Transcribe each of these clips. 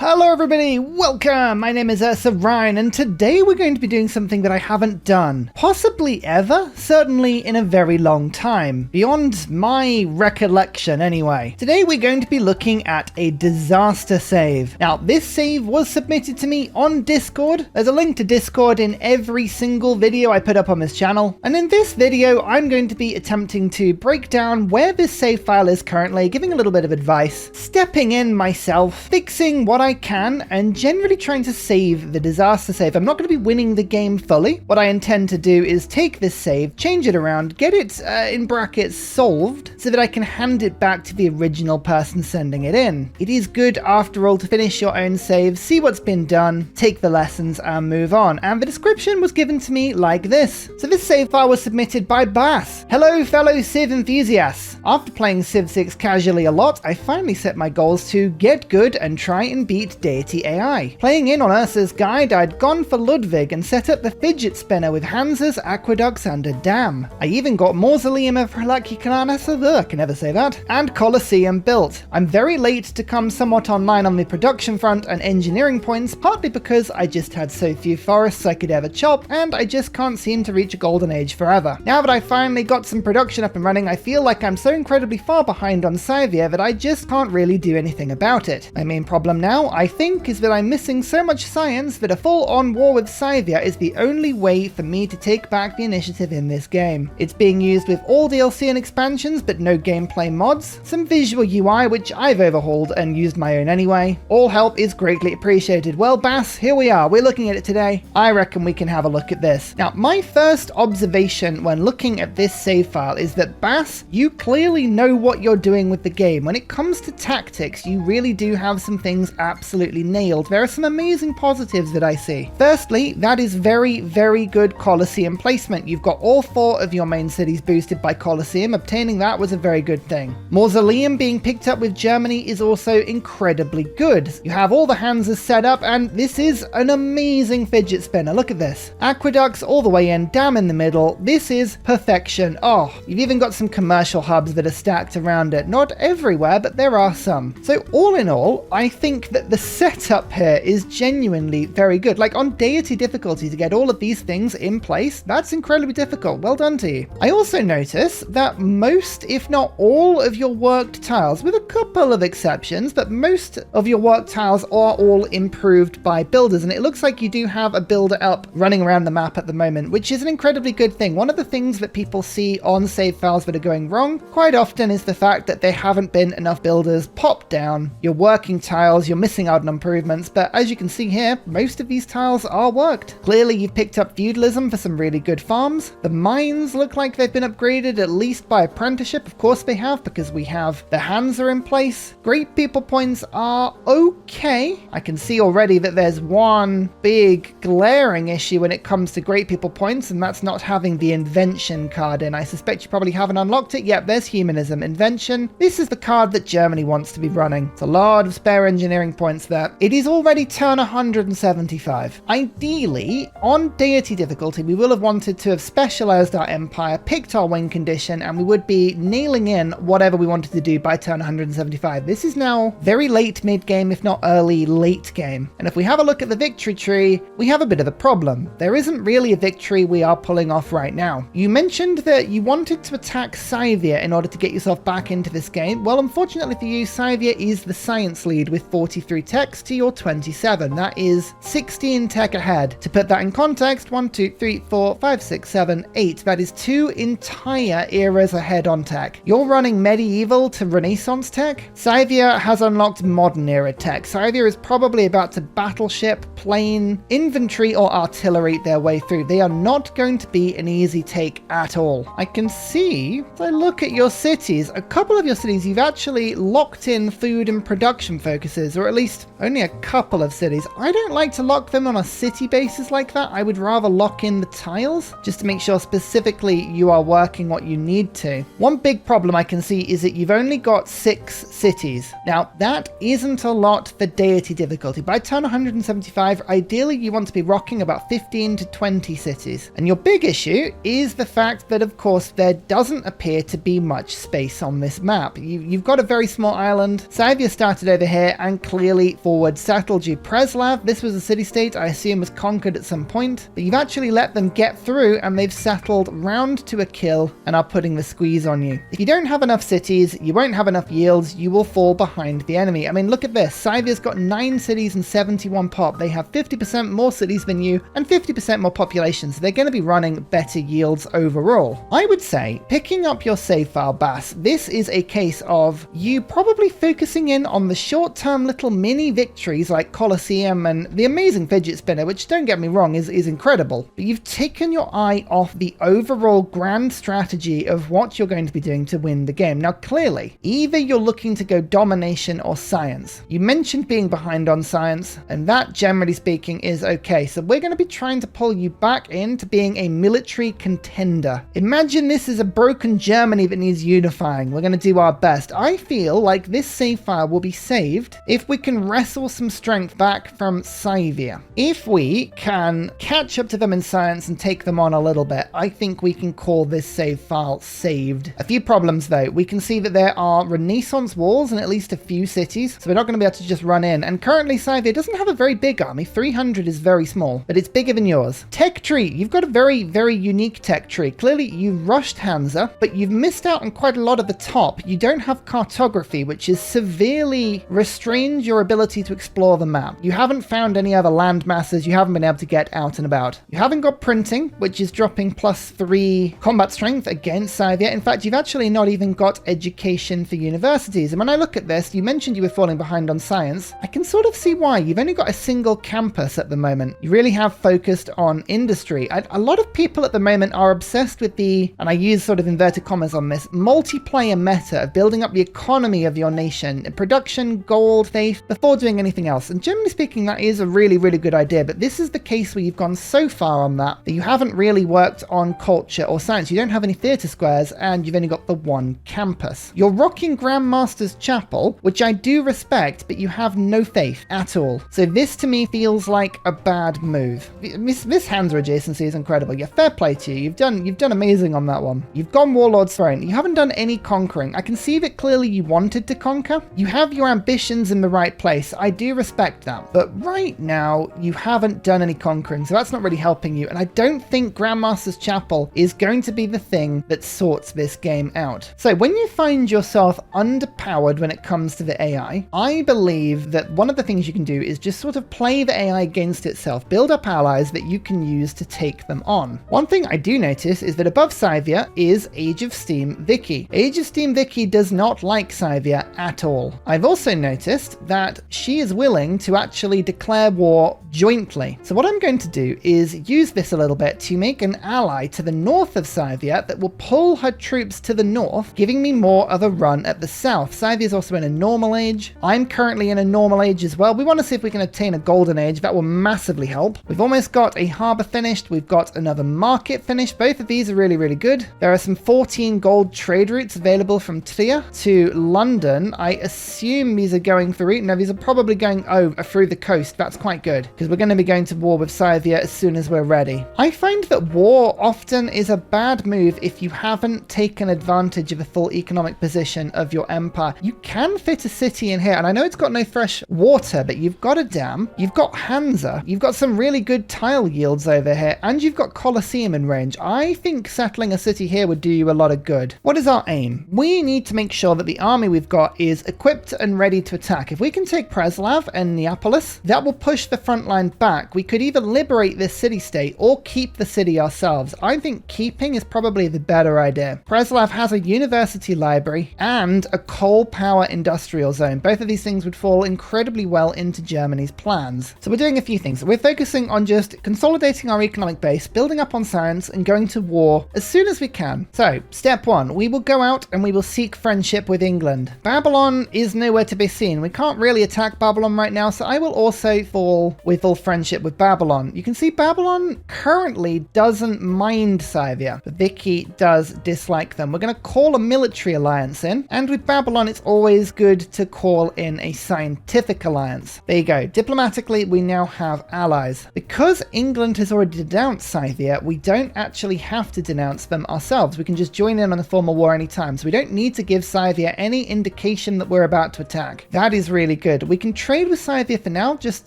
Hello everybody, welcome! My name is Ursa and today we're going to be doing something that I haven't done, possibly ever, certainly in a very long time, beyond my recollection anyway. Today we're going to be looking at a disaster save. Now this save was submitted to me on Discord. There's a link to Discord in every single video I put up on this channel, and in this video I'm going to be attempting to break down where this save file is currently, giving a little bit of advice, stepping in myself, fixing what I can, and generally trying to save the disaster save. I'm not going to be winning the game fully. What I intend to do is take this save, change it around, get it in brackets solved so that I can hand it back to the original person sending it in. It is good after all to finish your own save, see what's been done, take the lessons and move on. And the description was given to me like this. So this save file was submitted by Bass. Hello fellow Civ enthusiasts. After playing Civ 6 casually a lot, I finally set my goals to get good and try and beat Deity AI. Playing in on Ursa's guide, I'd gone for Ludwig and set up the fidget spinner with Hanses, aqueducts and a dam. I even got Mausoleum of Halakikanasa, I can never say that, and Colosseum built. I'm very late to come somewhat online on the production front and engineering points, partly because I just had so few forests I could ever chop, and I just can't seem to reach a golden age forever. Now that I finally got some production up and running, I feel like I'm so incredibly far behind on Scythia that I just can't really do anything about it. My main problem now, I think, is that I'm missing so much science that a full-on war with Scythia is the only way for me to take back the initiative in this game. It's being used with all DLC and expansions, but no gameplay mods, some visual UI which I've overhauled and used my own anyway. All help is greatly appreciated. Well, Bass, here we are, we're looking at it today. I reckon we can have a look at this. Now, my first observation when looking at this save file is that, Bass, you clearly know what you're doing with the game. When it comes to tactics, you really do have some things absolutely nailed. There are some amazing positives that I see. Firstly, that is very, very good Colosseum placement. You've got all 4 of your main cities boosted by Colosseum. Obtaining that was a very good thing. Mausoleum being picked up with Germany is also incredibly good. You have all the Hanses set up, and this is an amazing fidget spinner. Look at this. Aqueducts all the way in, dam in the middle. This is perfection. Oh, you've even got some commercial hubs that are stacked around it. Not everywhere, but there are some. So all in all, I think that the setup here is genuinely very good. Like on Deity difficulty, to get all of these things in place, that's incredibly difficult. Well done to you. I also notice that most, if not all, of your worked tiles, with a couple of exceptions, but most of your worked tiles are all improved by builders, and it looks like you do have a builder up running around the map at the moment, which is an incredibly good thing. One of the things that people see on save files that are going wrong quite often is the fact that there haven't been enough builders popped down. You're working tiles, you're missing out on improvements, but as you can see here, most of these tiles are worked. Clearly you've picked up feudalism for some really good farms. The mines look like they've been upgraded at least by apprenticeship. Of course they have, because we have the hands are in place. Great people points are okay. I can see already that there's one big glaring issue when it comes to great people points, and that's not having the invention card in. I suspect you probably haven't unlocked it yet. There's humanism. Invention. This is the card that Germany wants to be running. It's a lot of spare engineering points there. It is already turn 175. Ideally, on Deity difficulty, we will have wanted to have specialized our empire, picked our win condition, and we would be nailing in whatever we wanted to do by turn 175. This is now very late mid-game, if not early late game. And if we have a look at the victory tree, we have a bit of a problem. There isn't really a victory we are pulling off right now. You mentioned that you wanted to attack Scythia in order to get yourself back into this game. Well, unfortunately for you, Scythia is the science lead with 43 techs to your 27. That is 16 tech ahead. To put that in context, 1, 2, 3, 4, 5, 6, 7, 8. That is 2 entire eras ahead on tech. You're running medieval to Renaissance tech. Scythia has unlocked modern era tech. Scythia is probably about to battleship, plane, infantry or artillery their way through. They are not going to be an easy take at all. I can see, as I look at your cities, a couple of your cities you've actually locked in food and production focuses, or at least only a couple of cities. I don't like to lock them on a city basis like that. I would rather lock in the tiles just to make sure specifically you are working what you need to. One big problem I can see is that you've only got 6 cities. Now that isn't a lot for Deity difficulty. By turn 175, ideally you want to be rocking about 15 to 20 cities. And your big issue is the fact that of course there doesn't appear to be much space on this map. You've got a very small island. Scythia started over here and clearly really forward settled you. Preslav, this was a city-state I assume was conquered at some point, but you've actually let them get through and they've settled round to a kill and are putting the squeeze on you. If you don't have enough cities, you won't have enough yields, you will fall behind the enemy. I mean, look at this. Scythia's got 9 cities and 71 pop. They have 50% more cities than you and 50% more population, so they're going to be running better yields overall. I would say, picking up your save file, Bass, this is a case of you probably focusing in on the short-term little mini victories like Colosseum and the amazing fidget spinner, which, don't get me wrong, is incredible. But you've taken your eye off the overall grand strategy of what you're going to be doing to win the game. Now, clearly, either you're looking to go domination or science. You mentioned being behind on science, and that, generally speaking, is okay. So we're going to be trying to pull you back into being a military contender. Imagine this is a broken Germany that needs unifying. We're going to do our best. I feel like this save file will be saved if we can wrestle some strength back from Scythia. If we can catch up to them in science and take them on a little bit, I think we can call this save file saved. A few problems though. We can see that there are Renaissance walls in at least a few cities, so we're not going to be able to just run in. And currently Scythia doesn't have a very big army. 300 is very small, but it's bigger than yours. Tech tree. You've got a very, very unique tech tree. Clearly you rushed Hansa, but you've missed out on quite a lot of the top. You don't have cartography, which is severely restrained your ability to explore the map. You haven't found any other land masses. You haven't been able to get out and about. You haven't got printing, which is dropping +3 combat strength against Scythia. In fact, you've actually not even got education for universities. And when I look at this, you mentioned you were falling behind on science. I can sort of see why. You've only got a single campus at the moment. You really have focused on industry. A lot of people at the moment are obsessed with the, and I use sort of inverted commas on this, multiplayer meta of building up the economy of your nation, production, gold, faith, before doing anything else. And generally speaking, that is a really, really good idea. But this is the case where you've gone so far on that you haven't really worked on culture or science. You don't have any theatre squares and you've only got the one campus. You're rocking Grandmaster's Chapel, which I do respect, but you have no faith at all. So this to me feels like a bad move. This Hansa adjacency is incredible. Yeah, fair play to you. You've done amazing on that one. You've gone Warlord's Throne. You haven't done any conquering. I can see that clearly you wanted to conquer. You have your ambitions in the right place. I do respect that. But right now, you haven't done any conquering, so that's not really helping you. And I don't think Grandmaster's Chapel is going to be the thing that sorts this game out. So when you find yourself underpowered when it comes to the AI, I believe that one of the things you can do is just sort of play the AI against itself. Build up allies that you can use to take them on. One thing I do notice is that above Scythia is Age of Steam Vicky. Age of Steam Vicky does not like Scythia at all. I've also noticed that she is willing to actually declare war jointly. So what I'm going to do is use this a little bit to make an ally to the north of Scythia that will pull her troops to the north, giving me more of a run at the south. Scythia is also in a normal age. I'm currently in a normal age as well. We want to see if we can attain a golden age. That will massively help. We've almost got a harbour finished. We've got another market finished. Both of these are really, really good. There are some 14 gold trade routes available from Trier to London. I assume these are going through. No, these are probably going over through the coast. That's quite good because we're going to be going to war with Scythia as soon as we're ready. I find that war often is a bad move if you haven't taken advantage of the full economic position of your empire. You can fit a city in here, and I know it's got no fresh water, but you've got a dam, you've got Hansa, you've got some really good tile yields over here, and you've got Colosseum in range. I think settling a city here would do you a lot of good. What is our aim? We need to make sure that the army we've got is equipped and ready to attack. If we can take Preslav and Neapolis, that will push the front line back. We could either liberate this city-state or keep the city ourselves. I think keeping is probably the better idea. Preslav has a university library and a coal power industrial zone. Both of these things would fall incredibly well into Germany's plans. So we're doing a few things. We're focusing on just consolidating our economic base, building up on science, and going to war as soon as we can. So, step one, we will go out and we will seek friendship with England. Babylon is nowhere to be seen. We can't really attack Babylon right now, so I will also fall with full friendship with Babylon. You can see Babylon currently doesn't mind Scythia, but Vicky does dislike them. We're going to call a military alliance in, and with Babylon it's always good to call in a scientific alliance. There you go. Diplomatically, we now have allies. Because England has already denounced Scythia, we don't actually have to denounce them ourselves. We can just join in on a formal war anytime, so we don't need to give Scythia any indication that we're about to attack. That is really good. We can trade with Scythia for now. Just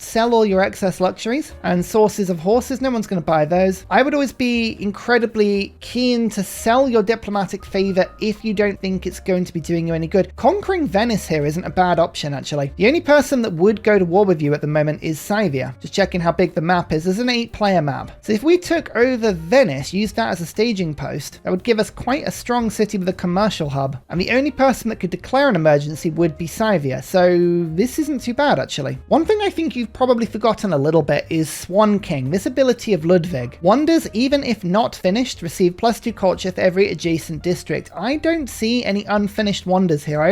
sell all your excess luxuries and sources of horses. No one's going to buy those. I would always be incredibly keen to sell your diplomatic favor if you don't think it's going to be doing you any good. Conquering Venice here isn't a bad option, actually. The only person that would go to war with you at the moment is Scythia. Just checking how big the map is. There's an 8-player map. So if we took over Venice, used that as a staging post, that would give us quite a strong city with a commercial hub. And the only person that could declare an emergency would be Scythia. So this isn't too bad, actually. One thing I think you've probably forgotten a little bit is Swan King, this ability of Ludwig. Wonders, even if not finished, receive +2 culture for every adjacent district. I don't see any unfinished wonders here.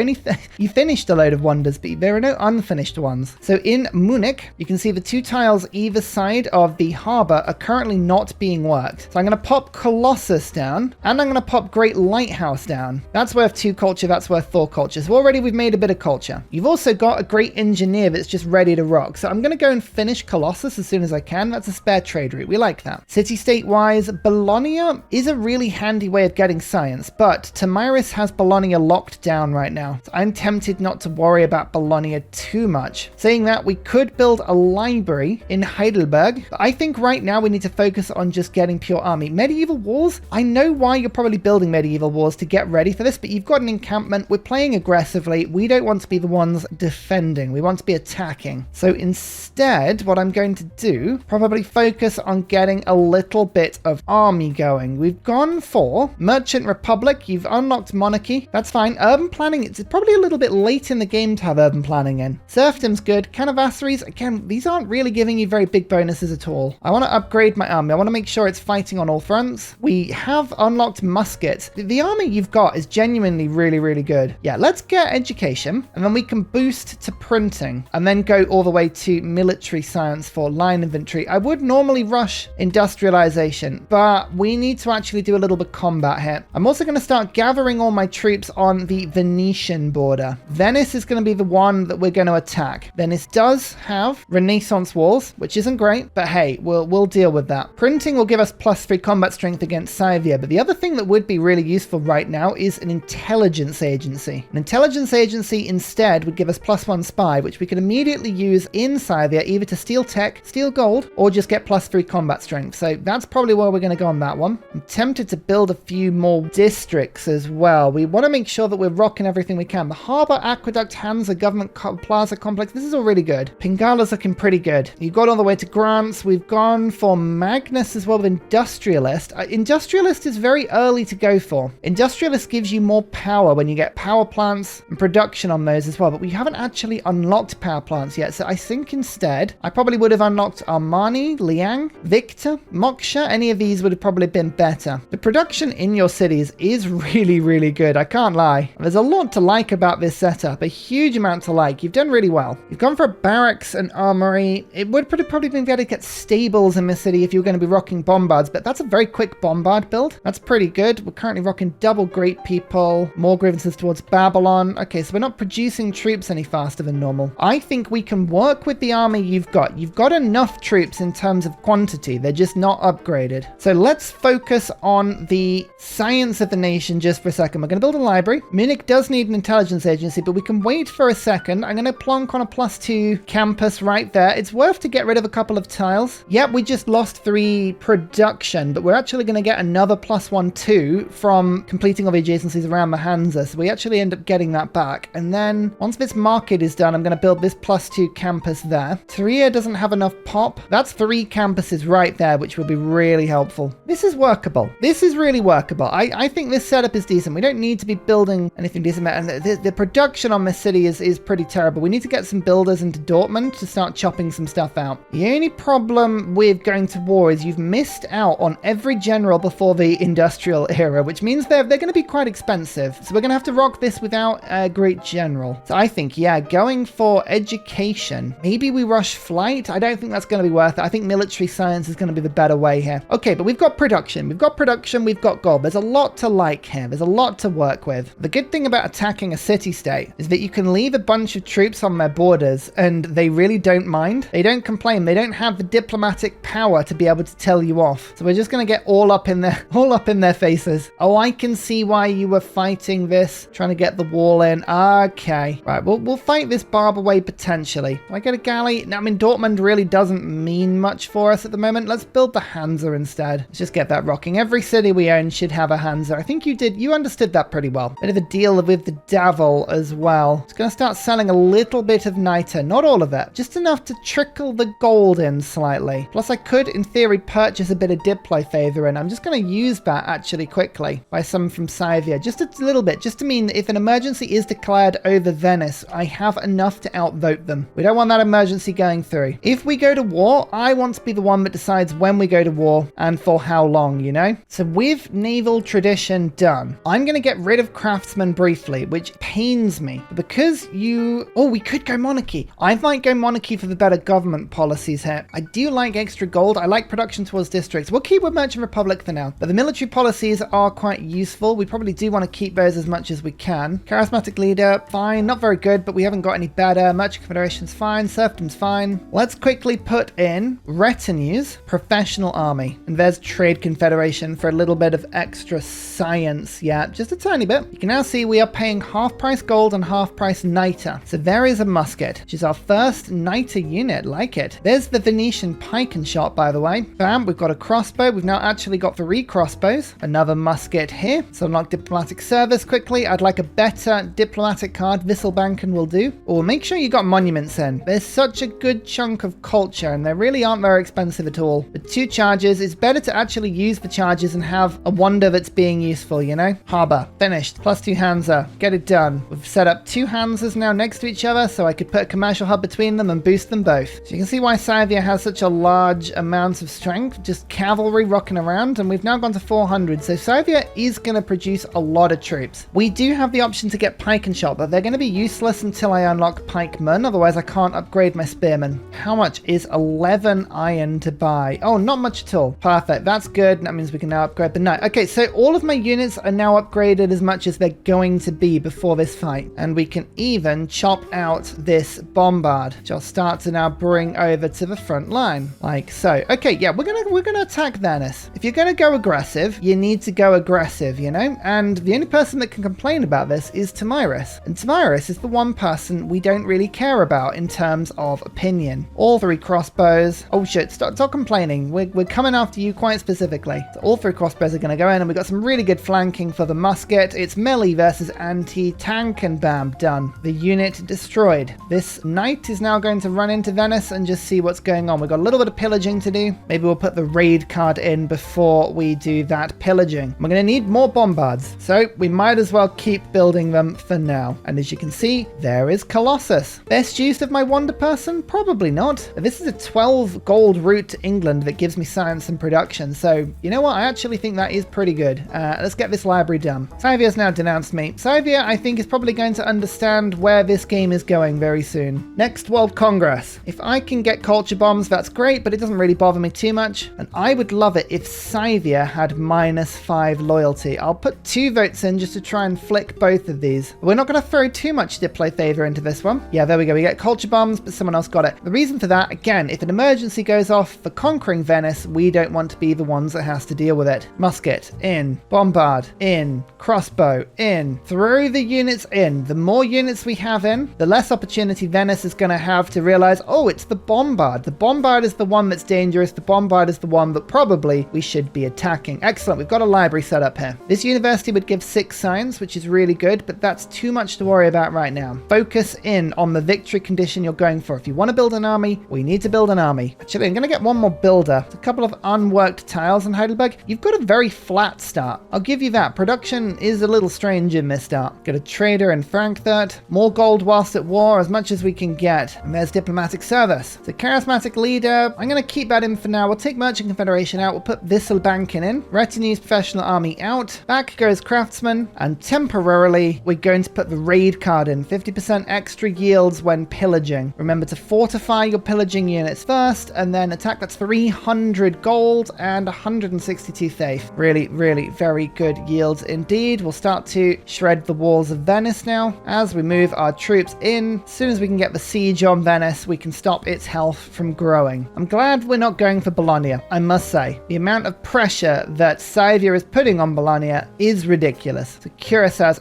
You finished a load of wonders, but there are no unfinished ones. So in Munich, you can see the 2 tiles either side of the harbour are currently not being worked. So I'm going to pop Colossus down, and I'm going to pop Great Lighthouse down. That's worth 2 culture, that's worth 4 culture. So already we've made a bit of culture. You've also got a Great Engineer that's just ready to rock. So I'm going to go and finish Colossus as soon as I can. That's a spare trade route. We like that. City-state-wise, Bologna is a really handy way of getting science, but Tamiris has Bologna locked down right now. So I'm tempted not to worry about Bologna too much. Saying that, we could build a library in Heidelberg, but I think right now we need to focus on just getting pure army. Medieval wars, I know why you're probably building medieval wars to get ready for this, but you've got an encampment. We're playing aggressively. We don't want to be the ones defending. We want to be attacking. So instead, what I'm going to do, probably focus on getting a little bit of army going. We've gone for Merchant Republic. You've unlocked monarchy. That's fine. Urban planning, it's probably a little bit late in the game to have urban planning in. Serfdom's good. Canavassaries, again, these aren't really giving you very big bonuses at all. I want to upgrade my army. I want to make sure it's fighting on all fronts. We have unlocked muskets. The army you've got is genuinely really, really good. Yeah, let's get education, and then we can boost to printing, and then go all the way to military science for line infantry. I would normally rush industrialization, but we need to actually do a little bit of combat here. I'm also going to start gathering all my troops on the Venetian border. Venice is going to be the one that we're going to attack. Venice does have Renaissance walls, which isn't great, but hey, we'll deal with that. Printing will give us +3 combat strength against Scythia, but the other thing that would be really useful right now is an intelligence agency. An intelligence agency instead would give us +1 spy, which we could immediately use in Scythia, either to steal tech, steal gold, or just get +3 combat strength. So that's probably where we're going to go on that one. I'm tempted to build a few more districts as well. We want to make sure that we're rocking everything we can. The Harbour, Aqueduct, Hansa, Government Plaza Complex, this is all really good. Pingala's looking pretty good. You got all the way to grants. We've gone for Magnus as well with Industrialist. Industrialist is very early to go for. Industrialist gives you more power when you get power plants and production on those as well, but we haven't actually unlocked power plants yet. So I think instead, I probably would have unlocked Armani, Liang, Victor, Moksha. Any of these would have probably been better. The production in your cities is really, really good. I can't lie. There's a lot to like about this setup, a huge amount to like. You've done really well. You've gone for a barracks and armory. It would probably been better to get stables in the city if you were going to be rocking bombards, but that's a very quick bombard build. That's pretty good. We're currently rocking double great people, more grievances towards Babylon. Okay, so we're not producing troops any faster than normal. I think we can work with the army you've got. You've got enough troops in terms of quantity. They're just not upgraded. So let's focus on the science of the nation just for a second. We're going to build a library. Munich does need an intelligence agency, but we can wait for a second. I'm going to plonk on a +2 campus right there. It's worth to get rid of a couple of tiles. Yep, we just lost 3 production, but we're actually going to get another +1 too from completing all the adjacencies around the Hansa. So we actually end up getting that back. And then once this market is done, I'm going to build this +2 campus there. Trier doesn't have enough pop. That's 3 campuses right there, which will be really helpful. This is workable. This is really workable. I think this setup is decent. We don't need to be building anything decent. And the production on this city is pretty terrible. We need to get some builders into Dortmund to start chopping some stuff out. The only problem with going to war is you've missed out on every general before the industrial era, which means they're going to be quite expensive. So we're going to have to rock this without a great general. So I think, yeah, going for education. Maybe we rush flight. I don't think that's going to be worth it. I think military science is going to be the better way here. Okay, but we've got production. We've got production. We've got gold. There's a lot to like here. There's a lot to work with. The good thing about attacking a city-state is that you can leave a bunch of troops on their borders and they really don't mind. They don't complain. They don't have the diplomatic power to be able to tell you off. So we're just going to get all up in their faces. Oh, I can see why you were fighting this, trying to get the wall in. Okay. Right, we'll fight this barb away potentially. Do I get a galley? No, I mean, Dortmund really doesn't mean much for us at the moment. Let's build the Hansa instead. Let's just get that rocking. Every city we own should have a Hansa. I think you understood that pretty well. Bit of a deal with the Davil as well. It's going to start selling a little bit of niter, not all of it, just enough to trickle the gold in slightly. Plus I could, in theory, purchase a bit of diplo favor, and I'm just going to use that actually quickly. Buy some from Scythia, just a little bit, just to mean that if an emergency is declared over Venice, I have enough to outvote them. We don't want that emergency going through. If we go to war, I want to be the one that decides when we go to war and for how long, you know? So with naval tradition done, I'm going to get rid of craftsmen briefly, which pains me. Because we could go monarchy. I might go monarchy for the better government policies here. I do like extra gold. I like production towards districts. We'll keep with Merchant Republic for now. But the military policies are quite useful. We probably do want to keep those as much as we can. Charismatic leader, fine. Not very good, but we haven't got any better. Merchant Confederation's fine. Serfdom's fine. Let's quickly put in retinues, professional army. And there's Trade Confederation for a little bit of extra science. Yeah, just a tiny bit. You can now see we are paying half price gold and half price niter. So there is a musket, which is our first niter unit. Like it. There's the Venetian pike and shot, by the way. Bam, we've got a crossbow. We've now actually got 3 crossbows. Another musket here. So unlock diplomatic service quickly. I'd like a better diplomatic card. Visselbanken will do. Or make sure you got monuments in. There's such a good chunk of culture, and they really aren't very expensive at all. With 2 charges, it's better to actually use the charges and have a wonder that's being useful, you know? Harbor, finished. Plus 2 Hansa. Get it done. We've set up 2 Hansas now next to each other, so I could put a commercial hub between them and boost them both. So you can see why Scythia has such a large amount of strength, just cavalry rocking around, and we've now gone to 400. So Scythia is going to produce a lot of troops. We do have the option to get pike and shot, but they're going to be useless until I unlock pikemen, otherwise I can't upgrade my spearmen. How much is 11 iron to buy? Oh, not much at all. Perfect, that's good. That means we can now upgrade the knight. Okay, so all of my units are now upgraded as much as they're going to be before this fight, and we can even chop out this bombard, which I'll start to now bring over to the front line, like so. Okay, yeah, we're gonna attack Venice. If you're gonna go aggressive, you need to go aggressive, you know? And the only person that can complain about this is Tamiris. And Tamiris is the one person we don't really care about in terms of opinion. All 3 crossbows. Oh shit, stop complaining. We're coming after you quite specifically. So all 3 crossbows are gonna go in, and we've got some really good flanking for the musket. It's melee versus anti-tank, and bam, done. The unit destroyed. This knight is now going to run into Venice and just see what's going on. We've got a little bit of pillaging to do. Maybe we'll put the raid card in before we do that pillaging. We're going to need more bombards, so we might as well keep building them for now. And as you can see, there is Colossus. Best use of my wonder person? Probably not. This is a 12 gold route to England that gives me science and production, so you know what? I actually think that is pretty good. Let's get this library done. Scythia's now denounced me. Scythia, I think, is probably going to understand where this game is going very soon. Next World Congress. If I can get culture bombs, that's great, but it doesn't really bother me too much. And I would love it if Scythia had -5 loyalty. I'll put 2 votes in just to try and flick both of these. We're not going to throw too much diplo favor into this one. Yeah, there we go. We get culture bombs, but someone else got it. The reason for that, again, if an emergency goes off for conquering Venice, we don't want to be the ones that has to deal with it. Musket, in. Bombard, in. Crossbow, in. Throw the units in. The more units we have in, the less opportunity Venice is going to have to realize, oh, it's the bombard. The bombard is the one that's dangerous. The bombard is the one that probably we should be attacking. Excellent. We've got a library set up here. This university would give 6 science, which is really good, but that's too much to worry about right now. Focus in on the victory condition you're going for. If you want to build an army, we need to build an army. Actually, I'm going to get one more builder. A couple of unworked tiles in Heidelberg. You've got a very flat start. I'll give you that. Production is a little strange in this start. Got a trader in Frankfurt. More gold whilst at war, as much as we can get. And there's diplomatic service. The charismatic leader, I'm going to keep that in for now. We'll take Merchant Confederation out. We'll put Visselbanken in. Retinues professional army out. Back goes craftsman. And temporarily, we're going to put the raid card in. 50% extra yields when pillaging. Remember to fortify your pillaging units first, and then attack. That's 300 gold and 162 faith. Really, really very good yields indeed. We'll start to shred the walls of Venice now as we move our troops in. As soon as we can get the siege on Venice, we can stop its health from growing. I'm glad we're not going for Bologna, I must say. The amount of pressure that Scythia is putting on Bologna is ridiculous. So Ursa says,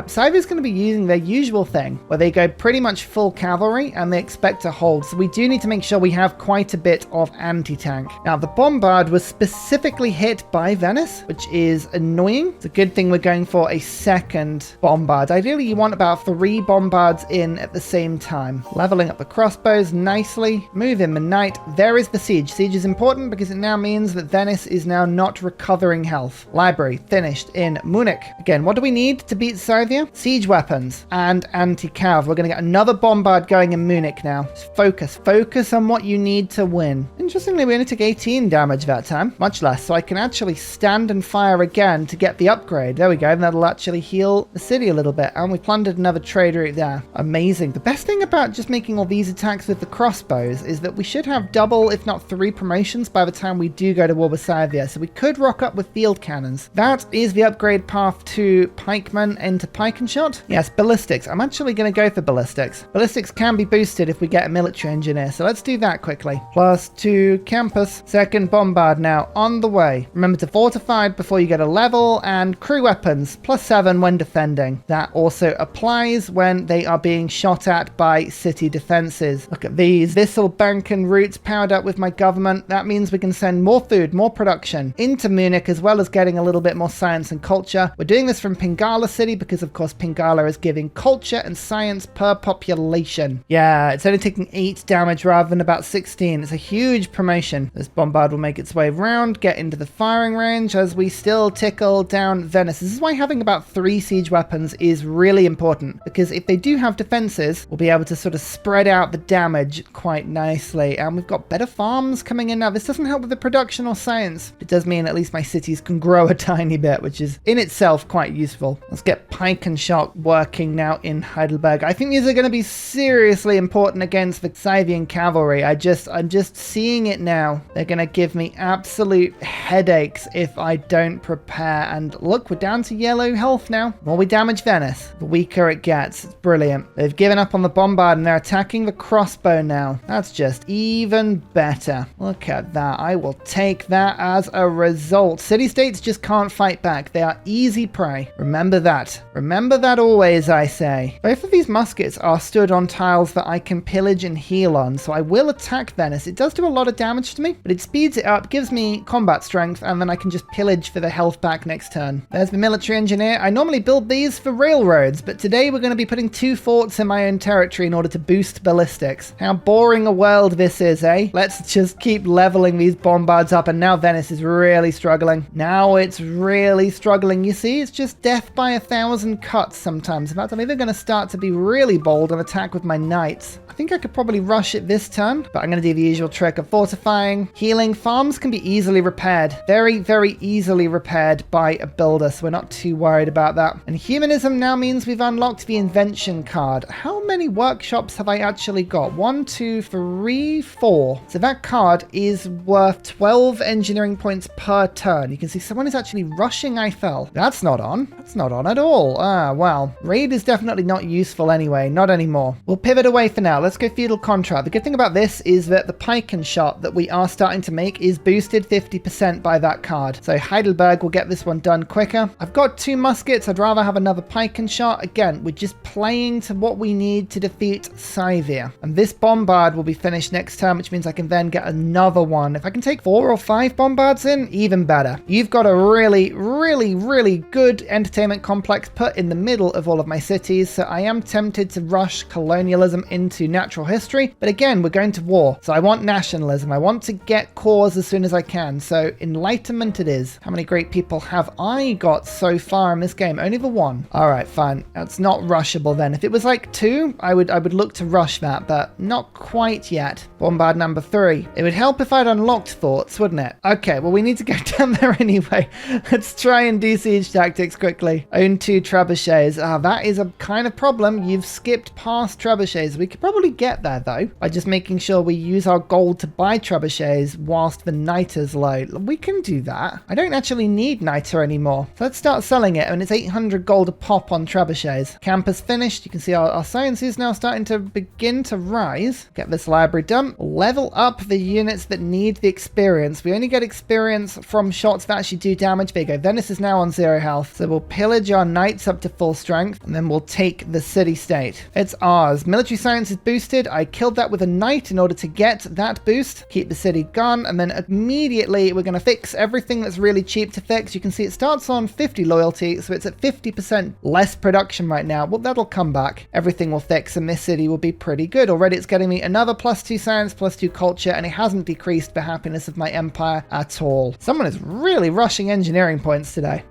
Scythia is going to be using their usual thing, where they go pretty much full cavalry and they expect to hold. So we do need to make sure we have quite a bit of anti-tank. Now, the bombard was specifically hit by Venice, which is annoying. It's a good thing we're going for a second bombard. Ideally, you want about 3 bombards in at the same time. Leveling up the crossbows nicely. Move in the knight. There is the siege. Siege is important because it now means that Venice is now not recovering health. Library finished in Munich. Again, what do we need to beat Scythia? Siege weapons and anti-cav. We're going to get another bombard going in Munich now. Just focus on what you need to win. Interestingly, we only took 18 damage that time, much less, so I can actually stand and fire again to get the upgrade. There we go, and that'll actually heal the city a little bit, and we plundered another trade route there. Amazing. The best thing about just making all these attacks with the crossbows is that we should have double, if not 3 promotions by the time we do go to war with Scythia, so we could rock up with field cannons. That is the upgrade path to pikemen into pike and shot. Yes, ballistics. I'm actually going to go for ballistics. Ballistics can be boosted if we get a military engineer, so let's do that quickly. +2 campus. Second bombard now on the way. Remember to fortify before you get a level, and crew weapons +7 when defending. That also applies when they are being shot at by city defenses. Look at these. Thistle banking routes powered up with my government. That means we can send more food, more production into Munich, as well as getting a little bit more science and culture. We're doing this from Pingala City because, of course, Pingala is giving culture and science per population. Yeah, it's only taking 8 damage rather than about 16. It's a huge promotion. This bombard will make its way around, get into the firing range as we still tickle down Venice. This is why having about 3 siege weapons is really important, because if they do have defenses, we'll be able to sort of spread out the damage quite nicely. And we've got better farms coming in now. This doesn't help with the production or science. It does mean at least my cities can grow a tiny bit, which is in itself quite useful. Let's get pike and shot working now in Heidelberg. I think these are going to be seriously important against the Scythian cavalry. I'm just seeing it now. They're going to give me absolute headaches if I don't prepare. And look, we're down to yellow health now. The more we damage Venice, the weaker it gets. It's brilliant. They've given up on the bombard and they're attacking the crossbow now. That's just even better. Look at that. I will take that as a result. City-states just can't fight back. They are easy prey. Remember that. Remember that always, I say. Both of these muskets are stood on tiles that I can pillage and heal on, so I will attack Venice. It does do a lot of damage to me, but it speeds it up, gives me combat strength, and then I can just pillage for the health back next turn. There's the military engineer. I normally build these for railroads, but today we're going to be putting 2 forts in my own territory in order to boost ballistics. How boring a world this is, eh? Let's just keep leveling these bombards up, and now Venice is really struggling. Now it's really struggling. You see, it's just death by 1,000 cuts sometimes. In fact, I'm even going to start to be really bold and attack with my knights. I think I could probably rush it this turn, but I'm going to do the usual trick of fortifying. Healing farms can be easily repaired. Very, very easily repaired by a builder, so we're not too worried about that. And humanism now means we've unlocked the invention card. How many workshops have I actually got? 1, 2, 3, 4. So that card is worth 12 engineering points per turn. You can see someone is actually rushing Eiffel. That's not on. That's not on at all. Ah, well. Raid is definitely not useful anyway. Not anymore. We'll pivot away for now. Let's go feudal contract. The good thing about this is that the pike and shot that we are starting to make is boosted 50% by that card. So Heidelberg will get this one done quicker. I've got 2 muskets. I'd rather have another pike and shot. Again, we're just playing to what we need to defeat Scythia. And this bombard will be finished next turn, which means I can then get another one. If I can take 4 or 5 bombards in, even better. You've got a really, really, really good entertainment complex put in the middle of all of my cities, so I am tempted to rush colonialism into natural history, but again, we're going to war, so I want nationalism. I want to get cores as soon as I can, so enlightenment it is. How many great people have I got so far in this game? Only the 1. All right, fine. That's not rushable then. If it was like 2, I would look to rush that, but not quite yet. Bombard number 3. It would help if I'd unlocked thoughts, wouldn't it? Okay, well, we need to go down there anyway. Let's try and do siege tactics quickly. Own 2 trebuchets. Ah, that is a kind of problem. You've skipped past trebuchets. We could probably get there though by just making sure we use our gold to buy trebuchets whilst the niter's low. We can do that. I don't actually need niter anymore, so let's start selling it, and it's 800 gold a pop on trebuchets. Campus finished. You can see our science is now starting to begin to rise. Get this library done. Level up the units that need the experience. We only get experience from shots that actually do damage. There you go. Venice is now on 0 health, so we'll pillage our knights up to full strength, and then we'll take the city city-state. It's ours. Military science is boosted. I killed that with a knight in order to get that boost. Keep the city gone, and then immediately we're going to fix everything that's really cheap to fix. You can see it starts on 50 loyalty, so it's at 50% less production right now. Well, that'll come back. Everything will fix, and this city will be pretty good. Already it's getting me another +2 science, +2 culture, and it hasn't decreased the happiness of my empire at all. Someone is really rushing engineering points today.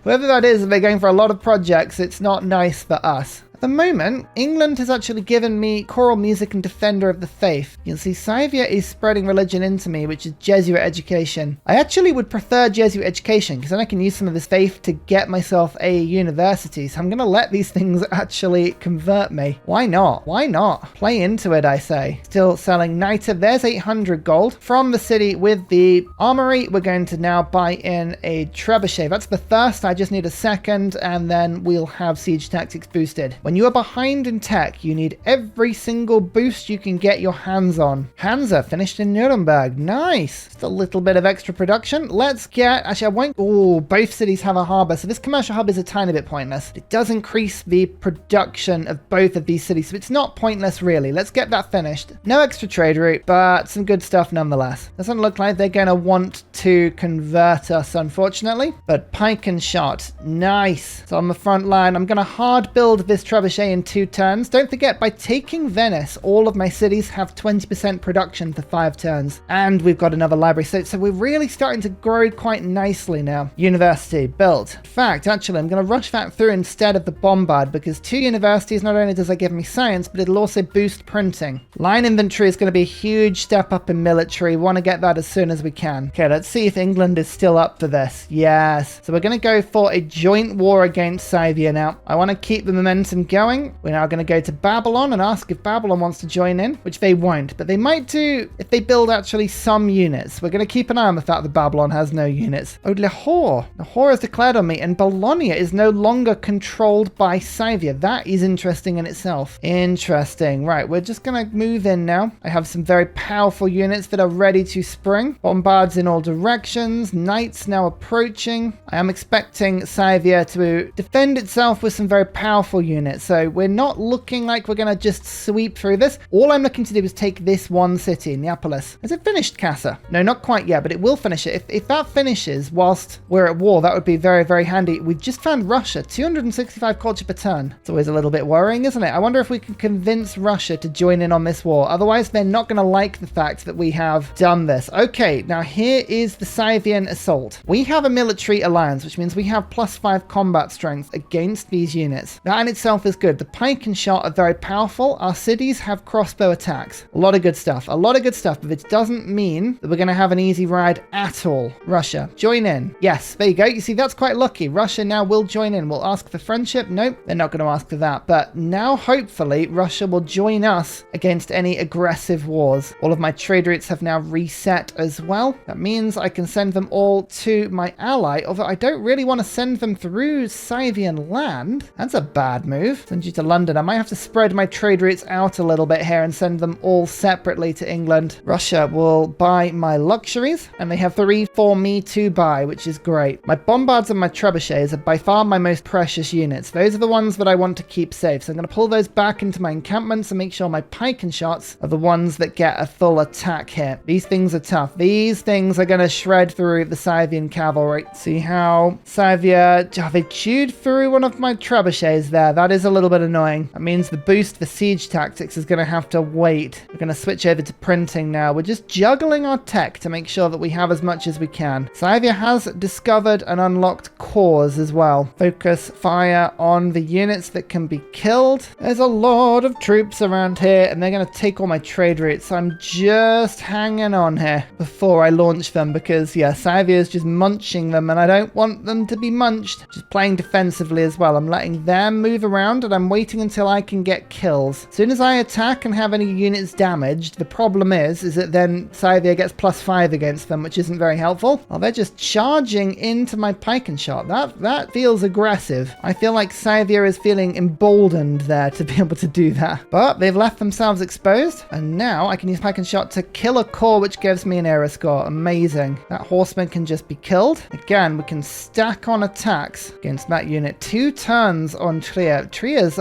Whoever that is, if they're going for a lot of projects, it's not nice for us. At the moment, England has actually given me choral music and defender of the faith. You can see Scythia is spreading religion into me, which is Jesuit education. I actually would prefer Jesuit education because then I can use some of this faith to get myself a university. So I'm going to let these things actually convert me. Why not? Why not? Play into it, I say. Still selling Niter. There's 800 gold. From the city with the armory, we're going to now buy in a trebuchet. That's the first. I just need a second, and then we'll have siege tactics boosted. When you are behind in tech, you need every single boost you can get your hands on. Hansa finished in Nuremberg. Nice. Just a little bit of extra production. Let's get... Actually, I won't... Oh, both cities have a harbor, so this commercial hub is a tiny bit pointless. It does increase the production of both of these cities, so it's not pointless, really. Let's get that finished. No extra trade route, but some good stuff nonetheless. Doesn't look like they're going to want to convert us, unfortunately. But pike and shot. Nice. So on the front line, I'm going to hard build this trebuchet in 2 turns. Don't forget, by taking Venice, all of my cities have 20% production for 5 turns. And we've got another library. So we're really starting to grow quite nicely now. University built. In fact, actually, I'm going to rush that through instead of the bombard, because 2 universities, not only does that give me science, but it'll also boost printing. Line infantry is going to be a huge step up in military. Want to get that as soon as we can. Okay, let's see if England is still up for this. Yes. So we're going to go for a joint war against Scythia now. I want to keep the momentum going. We're now going to go to Babylon and ask if Babylon wants to join in, which they won't, but they might do if they build actually some units. We're going to keep an eye on the fact that Babylon has no units. Oh, Lahore. Lahore has declared on me, and Bologna is no longer controlled by Scythia. That is interesting in itself. Interesting. Right, we're just going to move in now. I have some very powerful units that are ready to spring. Bombards in all directions. Knights now approaching. I am expecting Scythia to defend itself with some very powerful units. So we're not looking like we're going to just sweep through this. All I'm looking to do is take this one city, Neapolis. Has it finished Casa? No, not quite yet, but it will finish it. If that finishes whilst we're at war, that would be very, very handy. We've just found Russia, 265 culture per turn. It's always a little bit worrying, isn't it? I wonder if we can convince Russia to join in on this war. Otherwise, they're not going to like the fact that we have done this. Okay, now here is the Scythian assault. We have a military alliance, which means we have +5 combat strength against these units. That in itself is good. The pike and shot are very powerful. Our cities have crossbow attacks. A lot of good stuff. A lot of good stuff, but it doesn't mean that we're going to have an easy ride at all. Russia, join in. Yes, there you go. You see, that's quite lucky. Russia now will join in. We'll ask for friendship. Nope, they're not going to ask for that. But now, hopefully, Russia will join us against any aggressive wars. All of my trade routes have now reset as well. That means I can send them all to my ally, although I don't really want to send them through Scythian land. That's a bad move. Send you to London. I might have to spread my trade routes out a little bit here and send them all separately to England. Russia will buy my luxuries, and they have 3 for me to buy, which is great. My bombards and my trebuchets are by far my most precious units. Those are the ones that I want to keep safe, so I'm going to pull those back into my encampments and make sure my pike and shots are the ones that get a full attack here. These things are tough. These things are going to shred through the Scythian cavalry. See how Scythia... Oh, they chewed through one of my trebuchets there. That is a little bit annoying. That means the boost for siege tactics is going to have to wait. We're going to switch over to printing now. We're just juggling our tech to make sure that we have as much as we can. Scythia has discovered and unlocked cores as well. Focus fire on the units that can be killed. There's a lot of troops around here, and they're going to take all my trade routes. So I'm just hanging on here before I launch them because, yeah, Scythia is just munching them, and I don't want them to be munched. Just playing defensively as well. I'm letting them move around, and I'm waiting until I can get kills. As soon as I attack and have any units damaged, the problem is that then Scythia gets +5 against them, which isn't very helpful. Oh, they're just charging into my pike and shot. That feels aggressive. I feel like Scythia is feeling emboldened there to be able to do that. But they've left themselves exposed, and now I can use pike and shot to kill a core, which gives me an era score. Amazing. That horseman can just be killed. Again, we can stack on attacks against that unit. 2 turns on Trier. Tria's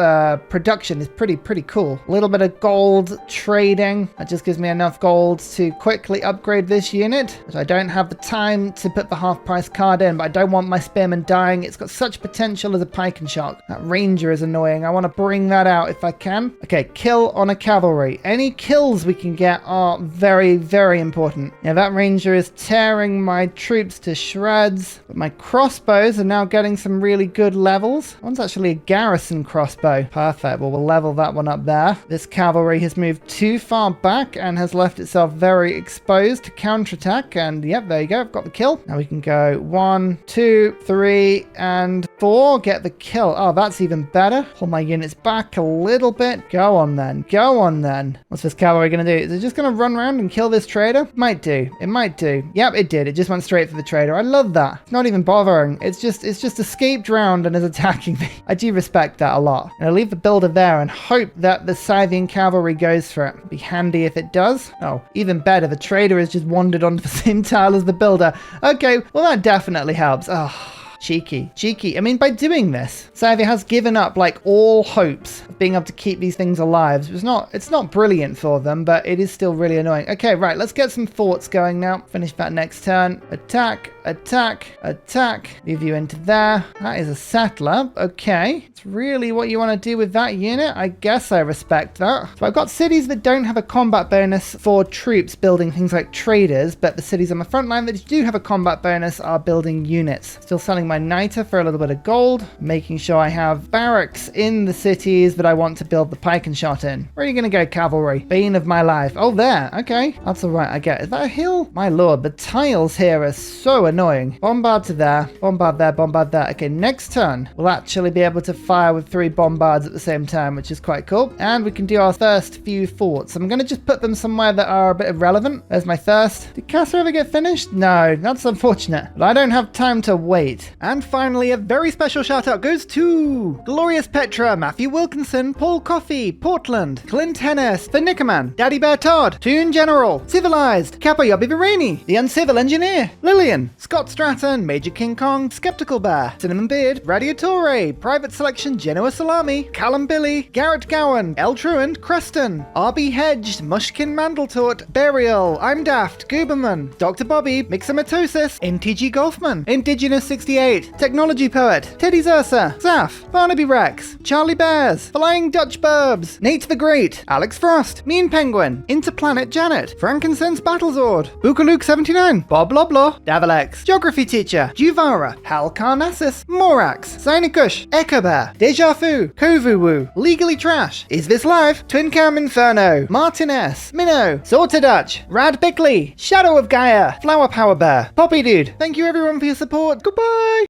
production is pretty cool. A little bit of gold trading. That just gives me enough gold to quickly upgrade this unit, which I don't have the time to put the half price card in, but I don't want my spearman dying. It's got such potential as a pike and shock. That ranger is annoying. I want to bring that out if I can. Okay, kill on a cavalry. Any kills we can get are very important. Yeah, that ranger is tearing my troops to shreds, but my crossbows are now getting some really good levels. One's actually a garrison crossbow. Perfect. Well, we'll level that one up there. This cavalry has moved too far back and has left itself very exposed to counterattack. And yep, there you go. I've got the kill. Now we can go 1, 2, 3, and 4. Get the kill. Oh, that's even better. Pull my units back a little bit. Go on then. Go on then. What's this cavalry going to do? Is it just going to run around and kill this trader? Might do. It might do. Yep, it did. It just went straight for the trader. I love that. It's not even bothering. It's just escaped round and is attacking me. I do respect that a lot. And I'll leave the builder there and hope that the Scythian cavalry goes for it. Be handy if it does. Oh, even better. The trader has just wandered onto the same tile as the builder. Okay, well that definitely helps. Oh. Cheeky. I mean, by doing this, Scythia has given up like all hopes of being able to keep these things alive. It's not brilliant for them, but it is still really annoying. Okay, right, let's get some thoughts going now. Finish that next turn. Attack. Move you into there. That is a settler. Okay. It's really what you want to do with that unit. I guess I respect that. So I've got cities that don't have a combat bonus for troops building things like traders, but the cities on the front line that do have a combat bonus are building units. Still selling my niter for a little bit of gold, making sure I have barracks in the cities that I want to build the pike and shot in. Where are you going to go, cavalry? Bane of my life. Oh, there. Okay. That's all right. I get it. Is that a hill? My lord, the tiles here are so annoying. Bombard to there. Bombard there. Bombard there. Okay, next turn, we'll actually be able to fire with 3 bombards at the same time, which is quite cool. And we can do our first few forts. I'm going to just put them somewhere that are a bit irrelevant. There's my thirst. Did Castle ever get finished? No, that's unfortunate. But I don't have time to wait. And finally, a very special shout out goes to Glorious Petra, Matthew Wilkinson, Paul Coffey, Portland, Clint Hennis, The Nickerman, Daddy Bear Todd, Toon General, Civilized, Kappa Yobby Virani, The Uncivil Engineer, Lillian, Scott Stratton, Major King Kong, Skeptical Bear, Cinnamon Beard, Radiatore, Private Selection, Genoa Salami, Callum Billy, Garrett Gowan, El Truant, Creston, RB Hedged, Mushkin Mandletort, Burial, I'm Daft, Gooberman, Dr. Bobby, Mixomatosis, NTG Golfman, Indigenous 68, Technology Poet, Teddy's Ursa, Zaf, Barnaby Rex, Charlie Bears, Flying Dutch Burbs, Nate the Great, Alex Frost, Mean Penguin, Interplanet Janet, Frankincense Battlezord, Bookaluk 79, Bob Loblaw, Davalex, Geography Teacher, Juvara, Hal Carnassus, Morax, Zinikush, Echo Bear, Deja Vu, Kovuwu, Legally Trash, Is This Live, Twin Cam Inferno, Martin S, Minnow, Sorta Dutch, Rad Bickley, Shadow of Gaia, Flower Power Bear, Poppy Dude. Thank you everyone for your support. Goodbye!